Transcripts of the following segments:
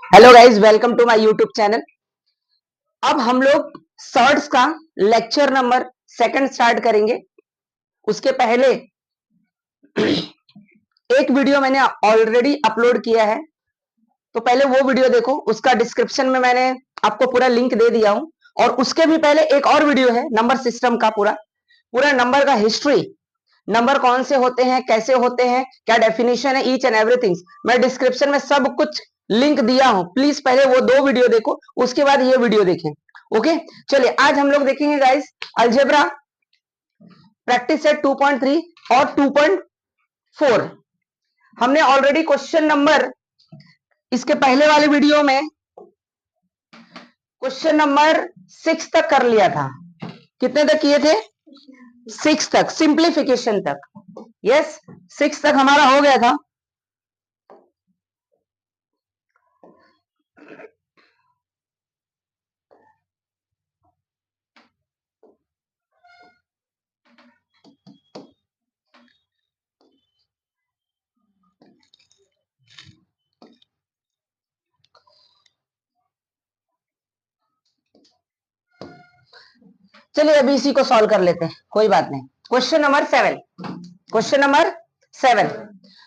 Hello guys, welcome to my YouTube channel. अब हम लोग शॉर्ट्स का लेक्चर नंबर सेकंड स्टार्ट करेंगे। उसके पहले एक वीडियो मैंने ऑलरेडी अपलोड किया है, तो पहले वो वीडियो देखो। उसका डिस्क्रिप्शन में मैंने आपको पूरा लिंक दे दिया हूं। और उसके भी पहले एक और वीडियो है नंबर सिस्टम का, पूरा पूरा नंबर का हिस्ट्री, नंबर कौन से होते हैं, कैसे होते हैं, क्या डेफिनेशन है, ईच एंड एवरीथिंग मैं डिस्क्रिप्शन में सब कुछ लिंक दिया हूं। प्लीज पहले वो दो वीडियो देखो, उसके बाद ये वीडियो देखें। ओके, चलिए आज हम लोग देखेंगे गाइस अलजेब्रा प्रैक्टिस सेट 2.3 और 2.4। हमने ऑलरेडी क्वेश्चन नंबर इसके पहले वाले वीडियो में क्वेश्चन नंबर 6 तक कर लिया था। कितने तक किए थे? 6 तक, सिंप्लीफिकेशन तक। यस, 6 तक हमारा हो गया था। चलिए अभी इसी को सॉल्व कर लेते हैं, कोई बात नहीं। Question number 7, question number 7।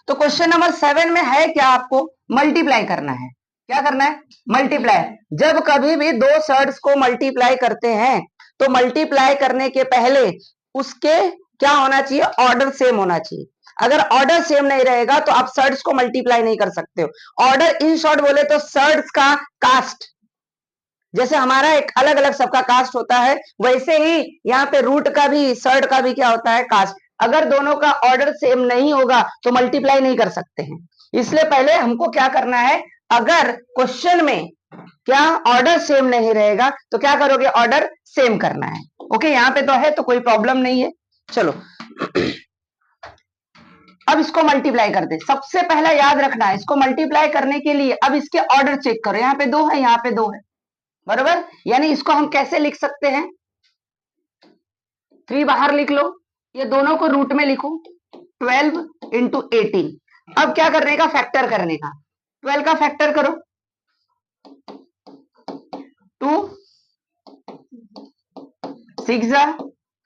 तो क्वेश्चन नंबर 7 में है क्या? आपको मल्टीप्लाई करना है। क्या करना है? मल्टीप्लाई। जब कभी भी दो सर्ड्स को मल्टीप्लाई करते हैं तो मल्टीप्लाई करने के पहले उसके क्या होना चाहिए? ऑर्डर सेम होना चाहिए। अगर ऑर्डर सेम नहीं रहेगा तो आप सर्ड्स को मल्टीप्लाई नहीं कर सकते हो। ऑर्डर इन शॉर्ट बोले तो सर्ड्स का कास्ट, जैसे हमारा एक अलग अलग सबका कास्ट होता है, वैसे ही यहाँ पे रूट का भी, सर्ड का भी क्या होता है? कास्ट। अगर दोनों का ऑर्डर सेम नहीं होगा तो मल्टीप्लाई नहीं कर सकते हैं। इसलिए पहले हमको क्या करना है, अगर क्वेश्चन में क्या ऑर्डर सेम नहीं रहेगा तो क्या करोगे? ऑर्डर सेम करना है। ओके, यहाँ पे तो है तो कोई प्रॉब्लम नहीं है। चलो अब इसको मल्टीप्लाई कर दे। सबसे पहला याद रखना है, इसको मल्टीप्लाई करने के लिए अब इसके ऑर्डर चेक करो। यहाँ पे दो है, यहाँ पे दो है, बरोबर। यानी इसको हम कैसे लिख सकते हैं? 3 बाहर लिख लो, ये दोनों को रूट में लिखो, 12 इंटू 18। अब क्या करने का? फैक्टर करने का। 12 का फैक्टर करो, 2 6 जा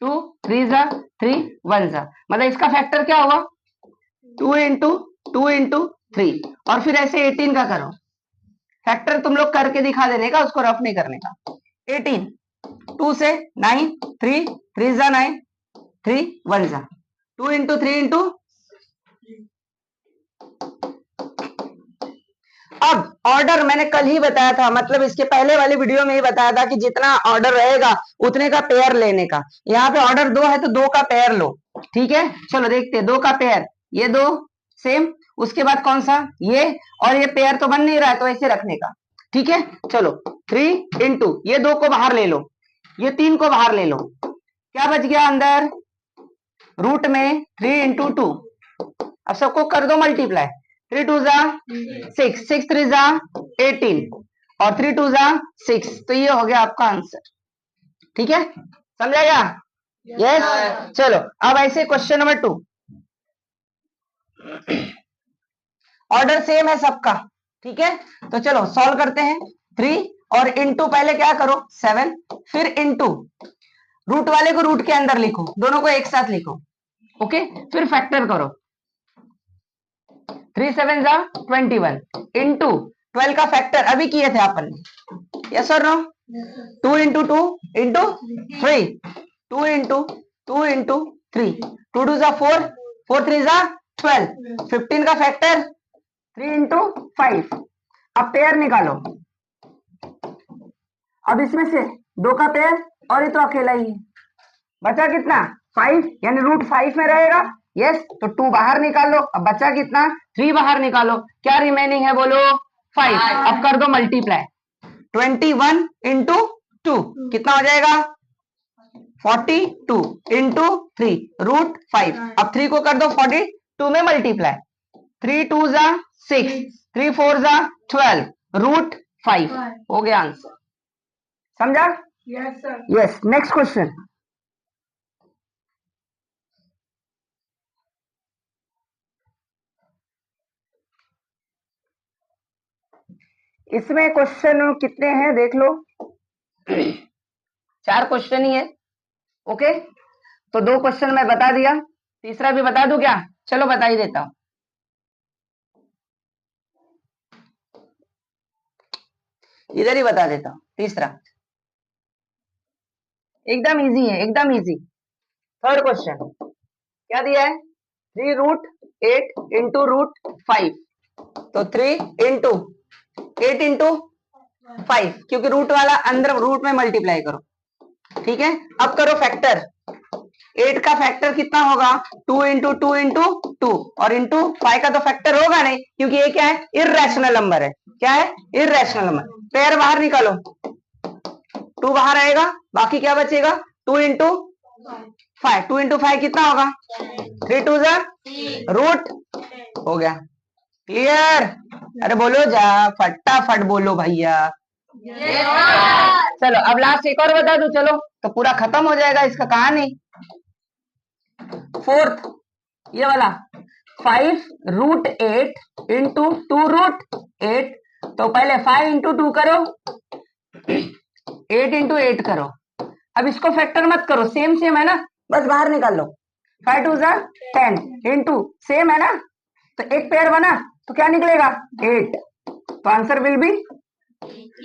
2 3 जा 3 1 जा, मतलब इसका फैक्टर क्या होगा? 2 इंटू 3। और फिर ऐसे 18 का करो फैक्टर। तुम लोग करके दिखा देने का, उसको रफ नहीं करने का। 18 2 से 9, 3 3 जा 9, 3 1 जा, 2 इंटू 3 इंटू। अब ऑर्डर मैंने कल ही बताया था, मतलब इसके पहले वाले वीडियो में ही बताया था कि जितना ऑर्डर रहेगा उतने का पेयर लेने का। यहाँ पे ऑर्डर 2 है तो 2 का पेयर लो। ठीक है, चलो देखते हैं। 2 का पेयर, ये दो सेम, उसके बाद कौन सा? ये। और ये पेयर तो बन नहीं रहा है तो ऐसे रखने का। ठीक है, चलो 3 इंटू, ये 2 को बाहर ले लो, ये 3 को बाहर ले लो, क्या बच गया अंदर? रूट में 3 इंटू 2। अब सबको कर दो मल्टीप्लाई। 3 2 जा 6, 6 3 जा 18 और 3 2 जा 6। तो ये हो गया आपका आंसर। ठीक है, समझा गया? यस। चलो अब ऐसे क्वेश्चन नंबर 2, ऑर्डर सेम है सबका। ठीक है, तो चलो सॉल्व करते हैं। 3 और इंटू, पहले क्या करो? 7, फिर इंटू, रूट वाले को रूट के अंदर लिखो, दोनों को एक साथ लिखो। ओके, फिर फैक्टर करो। 3 7 जा 21 इंटू 12 का फैक्टर अभी किए थे अपन ने। यस और no? 2 into 2 into 3, 2 into 2 into 3, 2 2 जा 4, 4 3 जा 12, 15 का फैक्टर 3 इंटू 5। अब पेयर निकालो। अब इसमें से 2 का पेयर और ये तो अकेला ही है, बचा कितना? 5, यानी रूट 5 में रहेगा। यस, तो 2 बाहर निकालो। अब बचा कितना? 3 बाहर निकालो, क्या रिमेनिंग है बोलो? 5। अब कर दो मल्टीप्लाई। 21 इंटू 2 कितना हो जाएगा? 42 इंटू 3 रूट 5। अब 3 को कर दो 42 में मल्टीप्लाई। 3 2 जा 6, 3 4 जा 12 रूट 5। हो गया आंसर। समझा? Yes sir. Yes, next question. इसमें क्वेश्चन कितने हैं देख लो, 4 क्वेश्चन ही है। ओके, तो 2 क्वेश्चन मैं बता दिया, तीसरा भी बता दूं क्या? चलो बता ही देता हूं। इधर ही बता देता हूं। तीसरा एकदम इजी है, एकदम इजी। थर्ड क्वेश्चन क्या दिया है? 3√8 इंटू √5। तो 3 इंटू 8 इंटू 5, क्योंकि रूट वाला अंदर रूट में मल्टीप्लाई करो। ठीक है, अब करो फैक्टर। 8 का फैक्टर कितना होगा? 2 इंटू 2 इंटू 2, और इंटू 5 का तो फैक्टर होगा नहीं, क्योंकि ये क्या है? इर्रेशनल नंबर है। क्या है? Irrational number. पेयर बाहर निकालो, 2 बाहर आएगा, बाकी क्या बचेगा? 2 इंटू 5। 2 इंटू 5 कितना होगा? 3 2 जा रूट हो गया। क्लियर? अरे बोलो जा, फटाफट बोलो भैया। चलो अब लास्ट एक और बता दो, चलो तो पूरा खत्म हो जाएगा इसका कहानी। फोर्थ ये वाला 5√8 इंटू 2√8। तो पहले 5 इंटू 2 करो, 8 इंटू 8 करो। अब इसको फैक्टर मत करो, सेम सेम है ना, बस बाहर निकाल लो। 5 2 जा 10 इंटू सेम है ना, तो एक पेयर बना तो क्या निकलेगा? 8। तो आंसर विल बी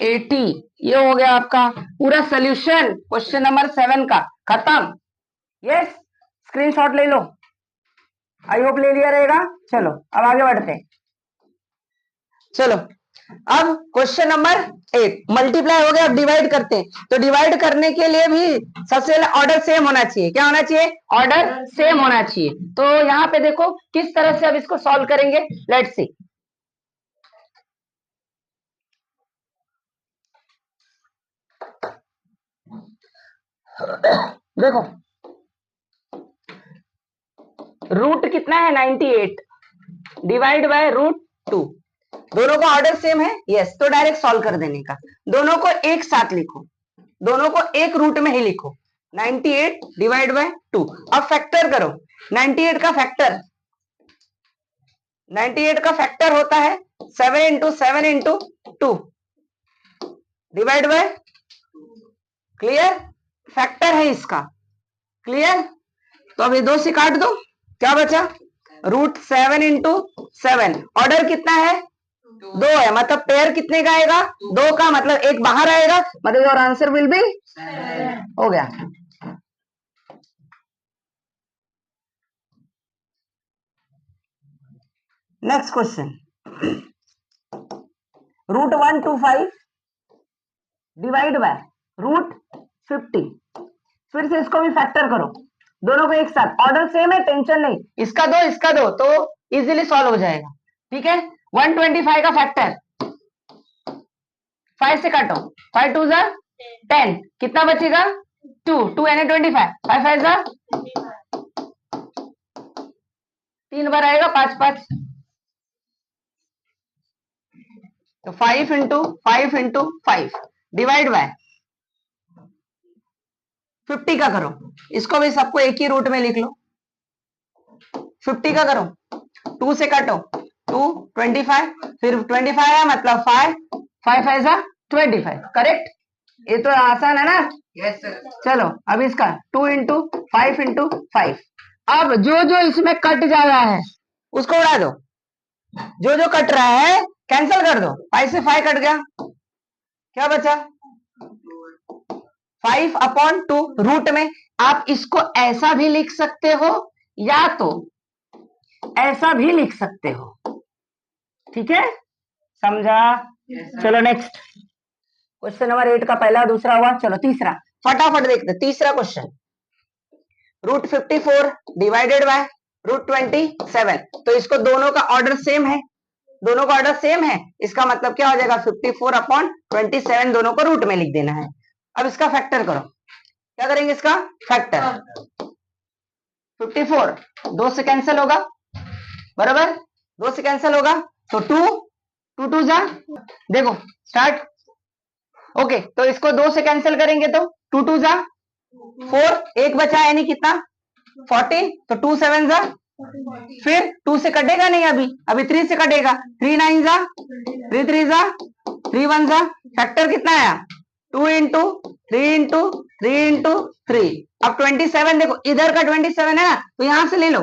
80। ये हो गया आपका पूरा सोल्यूशन क्वेश्चन नंबर 7 का, खत्म। यस, स्क्रीनशॉट ले लो, आई होप ले लिया रहेगा। चलो अब आगे बढ़ते हैं। चलो अब क्वेश्चन नंबर 8 मल्टीप्लाई हो गया, अब डिवाइड करते हैं। तो डिवाइड करने के लिए भी सबसे पहले ऑर्डर सेम होना चाहिए। क्या होना चाहिए? ऑर्डर सेम होना चाहिए। तो यहाँ पे देखो किस तरह से अब इसको सॉल्व करेंगे, लेट्स सी। देखो रूट कितना है? 98 डिवाइड बाय √2। दोनों का ऑर्डर सेम है, यस, तो डायरेक्ट सॉल्व कर देने का। दोनों को एक साथ लिखो, दोनों को एक रूट में ही लिखो, 98 डिवाइड बाय 2। अब फैक्टर करो। 98 का फैक्टर, 98 का फैक्टर होता है 7 into 7 into 2 divide by, clear? Factor है इसका, क्लियर? तो अब ये 2 से काट दो, क्या बचा? √7 इंटू 7। ऑर्डर कितना है? 2 है, मतलब पेयर कितने का आएगा? 2 का, मतलब एक बाहर आएगा, मतलब योर आंसर विल बी हो गया। Next question, √125 divide by √50। फिर से इसको भी फैक्टर करो, दोनों को एक साथ। ऑर्डर सेम है, टेंशन नहीं, इसका दो इसका दो, तो इजीली सॉल्व हो जाएगा। ठीक है, 125 का फैक्टर 5 से काटो, 5 2 जा 10, कितना बचेगा? 2 2 यानी 25, 5 5 जा 3 बार आएगा, 5 5। तो 5 इंटू 5 इंटू 5 डिवाइड बाय 50 का करो। इसको भी सबको एक ही रूट में लिख लो। 50 का करो, 2 से काटो, 2 25, फिर 25 है मतलब 5 5 5 जा 25, करेक्ट? ये तो आसान है ना? Yes sir. चलो अब इसका 2 इंटू 5 इंटू 5। अब जो जो इसमें कट जा रहा है उसको उड़ा दो, जो जो कट रहा है कैंसिल कर दो। 5 से 5 कट गया, क्या बचा? 5/2 रूट में। आप इसको ऐसा भी लिख सकते हो या तो ऐसा भी लिख सकते हो, ठीक है? समझा? चलो नेक्स्ट क्वेश्चन नंबर 8 का पहला दूसरा हुआ, चलो तीसरा फटाफट देखते। तीसरा क्वेश्चन, √54 डिवाइडेड बाय √27। तो इसको दोनों का ऑर्डर सेम है, दोनों का ऑर्डर सेम है, इसका मतलब क्या हो जाएगा? 54/27, दोनों को रूट में लिख देना है। अब इसका फैक्टर करो, क्या करेंगे इसका फैक्टर? 54 2 से कैंसिल होगा, बराबर? 2 से कैंसिल होगा, तो 2 2 2 जा, देखो स्टार्ट। ओके, तो इसको 2 से कैंसिल करेंगे तो 2 2 जा 4, एक बचा यानी कितना? 14, तो 2 7 जा फिर 2 से कटेगा नहीं, अभी अभी 3 से कटेगा। 3 9 जा 3 3 जा 3 1 जा, फैक्टर कितना आया 2 इंटू 3 इंटू 3 इंटू 3। अब 27 देखो, इधर का 27 है ना, तो यहां से ले लो,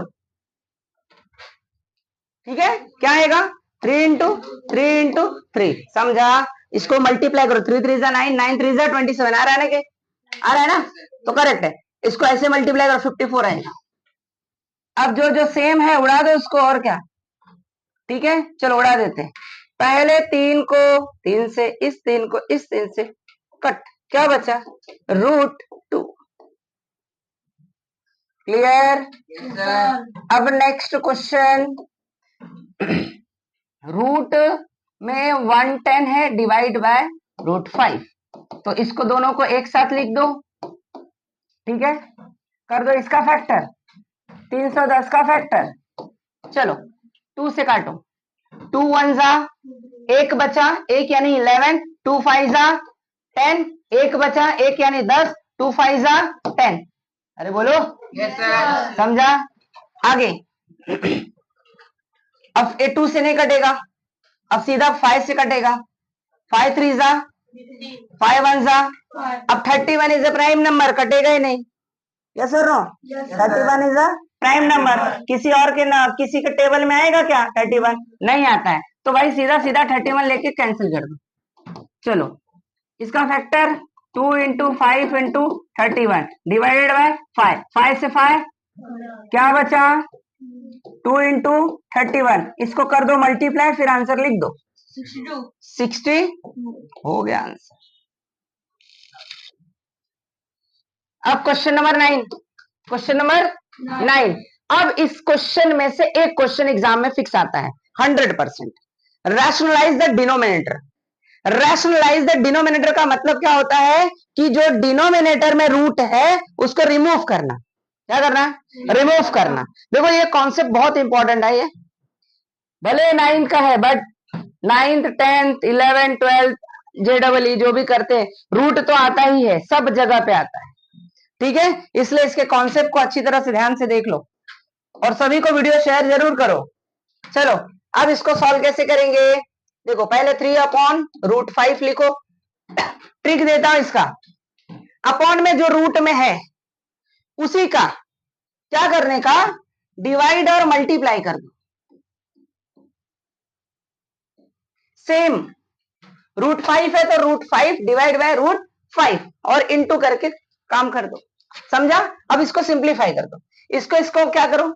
ठीक है। क्या आएगा 3 इंटू 3 इंटू 3, समझा। इसको मल्टीप्लाई करो, 3 3 जा 9 9 3 जा 27, आ रहा है ना, के आ रहा है ना, तो करेक्ट है। इसको ऐसे मल्टीप्लाई करो 54 आएगा। अब जो जो सेम है उड़ा दो उसको, और क्या, ठीक है, चलो उड़ा देते हैं। पहले 3 को 3 से, इस 3 को इस 3 से कट, क्या बचा √2। क्लियर। अब नेक्स्ट क्वेश्चन, रूट में 110 है, डिवाइड बाय √5, तो इसको दोनों को एक साथ लिख दो, ठीक है। कर दो इसका फैक्टर, 310 का फैक्टर, चलो 2 से काटो, 2 1 जा, एक बचा, एक यानी 11, 2 5 जा 10, एक बचा, एक यानी 10, 2 5 जा 10। अरे बोलो यस सर, समझा। आगे अब ये 2 से नहीं कटेगा, अब सीधा 5 से कटेगा, 5 3 जा 5 1 जा, अब 31 इज अ प्राइम नंबर, कटेगा ही नहीं, यस और no, 31 is a prime number. किसी और के ना, किसी के टेबल में आएगा क्या 31, नहीं आता है, तो भाई सीधा सीधा 31 लेके कैंसिल कर दो। चलो इसका factor 2 into 5 into 31 divided by 5, 5 से 5 क्या बचा 2 इंटू 31, इसको कर दो मल्टीप्लाई, फिर आंसर लिख दो 60 हो गया आंसर। अब क्वेश्चन नंबर 9, क्वेश्चन नंबर 9। अब इस क्वेश्चन में से एक क्वेश्चन एग्जाम में फिक्स आता है 100%, rationalise the denominator. Rationalise the denominator का मतलब क्या होता है कि जो डिनोमिनेटर में रूट है उसको रिमूव करना। क्या करना, रिमूव करना। देखो ये कॉन्सेप्ट बहुत इंपॉर्टेंट है, ये भले 9 का है but 9th 10th 11th 12th JEE जो भी करते हैं, रूट तो आता ही है, सब जगह पे आता है, ठीक है। इसलिए इसके कॉन्सेप्ट को अच्छी तरह से ध्यान से देख लो और सभी को वीडियो शेयर जरूर करो। चलो अब इसको सॉल्व कैसे करेंगे, देखो पहले 3/√5 लिखो, ट्रिक देता हूं इसका। अपॉन में जो रूट में है उसी का क्या करने का, डिवाइड और मल्टीप्लाई कर दो। सेम √5 है तो √5 डिवाइड बाय √5 और इनटू करके काम कर दो, समझा। अब इसको सिंप्लीफाई कर दो, इसको क्या करो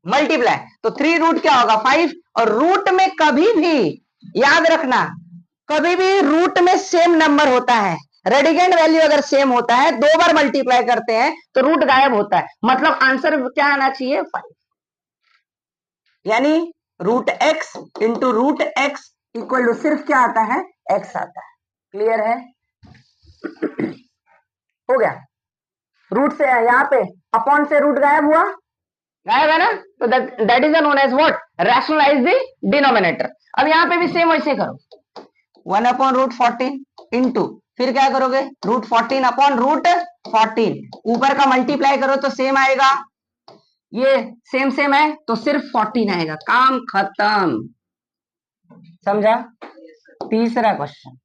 मल्टीप्लाई, तो 3 रूट क्या होगा 5, और रूट में कभी भी याद रखना, कभी भी रूट में सेम नंबर होता है, रेडिकेंड वैल्यू अगर सेम होता है, 2 बार मल्टीप्लाई करते हैं तो रूट गायब होता है, मतलब आंसर क्या आना चाहिए 5, यानी √x into √x equal to सिर्फ क्या आता है x आता है। क्लियर है, हो गया। रूट से यहाँ पे अपॉन से रूट गायब हुआ, गायब है ना, तो that is known as what, rationalise the denominator. अब यहाँ पे भी सेम वैसे करो, 1/√14 इंटू, फिर क्या करोगे √14/√14, ऊपर का मल्टीप्लाई करो तो सेम आएगा, ये सेम सेम है तो सिर्फ 14 आएगा, काम खत्म, समझा। तीसरा क्वेश्चन,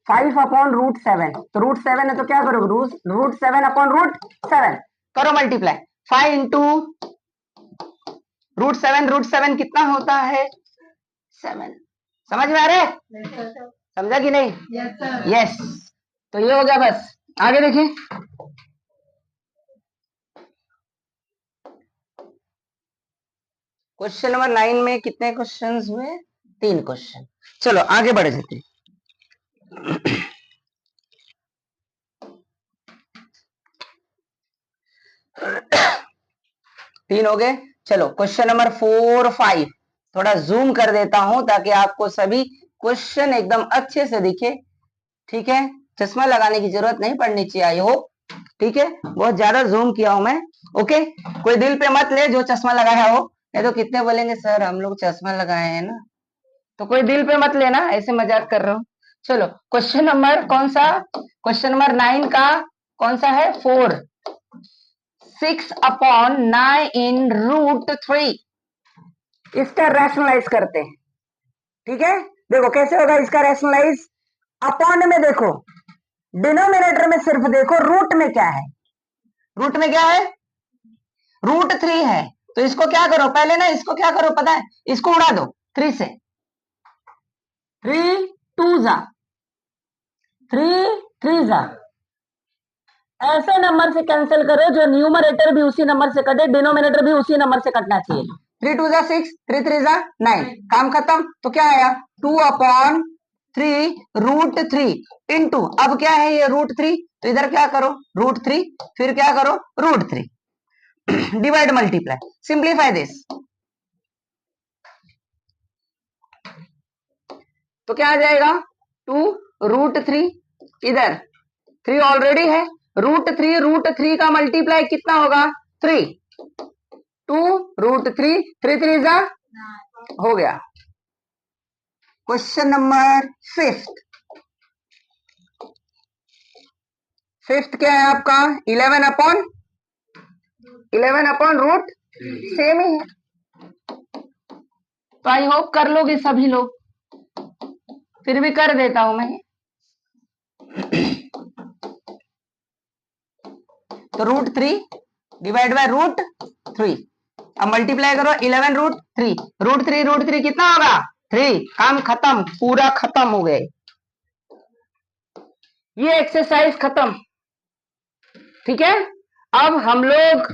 5/√7, तो √7 है तो क्या करोगे √7/√7 करो मल्टीप्लाई, 5 इंटू √7 कितना होता है 7, समझ में आ रहा है, समझा कि नहीं, यस। तो ये हो गया, बस आगे देखिए। क्वेश्चन नंबर 9 में कितने क्वेश्चंस हुए, 3 क्वेश्चन। चलो आगे बढ़ जाते हैं। 3 हो गए। चलो क्वेश्चन नंबर 4 5 थोड़ा जूम कर देता हूं ताकि आपको सभी क्वेश्चन एकदम अच्छे से दिखे, ठीक है। चश्मा लगाने की जरूरत नहीं पड़नी चाहिए, आई होप, ठीक है। बहुत ज्यादा जूम किया हूं मैं, ओके। कोई दिल पे मत ले जो चश्मा लगाया हो, नहीं तो कितने बोलेंगे सर हम लोग चश्मा लगाए हैं ना, तो कोई दिल पे मत लेना, ऐसे मजाक कर रहा हूं। चलो क्वेश्चन नंबर कौन सा, क्वेश्चन नंबर 9 का कौन सा है 4, 6/9 इन √3। इसका रैशनलाइज करते हैं, ठीक है। देखो कैसे होगा इसका रैशनलाइज। अपॉन में देखो, डिनोमिनेटर में सिर्फ देखो रूट में क्या है, रूट में क्या है, √3 है। तो इसको क्या करो, पहले ना इसको क्या करो पता है, इसको उड़ा दो 3 से, 3 2 जा 3 3 जा, ऐसे नंबर से कैंसिल करो जो न्यूमरेटर भी उसी नंबर से कटे, डिनोमिनेटर भी उसी नंबर से कटना चाहिए। 3 2 जा 6, 3 3 जा 9, काम खत्म। तो क्या आया 2/3 √3 इंटू, अब क्या है ये √3, तो इधर क्या करो √3, फिर क्या करो √3, डिवाइड मल्टीप्लाई, सिंप्लीफाई दिस। तो क्या आ जाएगा 2√3, इधर 3 ऑलरेडी है, √3 का मल्टीप्लाई कितना होगा 3, 2√3, 3 3 जा हो गया। क्वेश्चन नंबर 5th क्या है आपका 11/√, सेम ही है। तो आई होप कर लोगे सभी लोग, फिर भी कर देता हूं मैं। तो √3 डिवाइड बाय √3, अब मल्टीप्लाई करो 11√3, √3 कितना होगा 3, काम खत्म, पूरा खत्म हो गए, ये एक्सरसाइज खत्म, ठीक है। अब हम लोग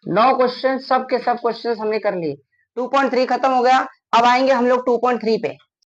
9 क्वेश्चन, सब के सब क्वेश्चन हमने कर लिए, 2.3 खत्म हो गया। अब आएंगे हम लोग 2.3 पे।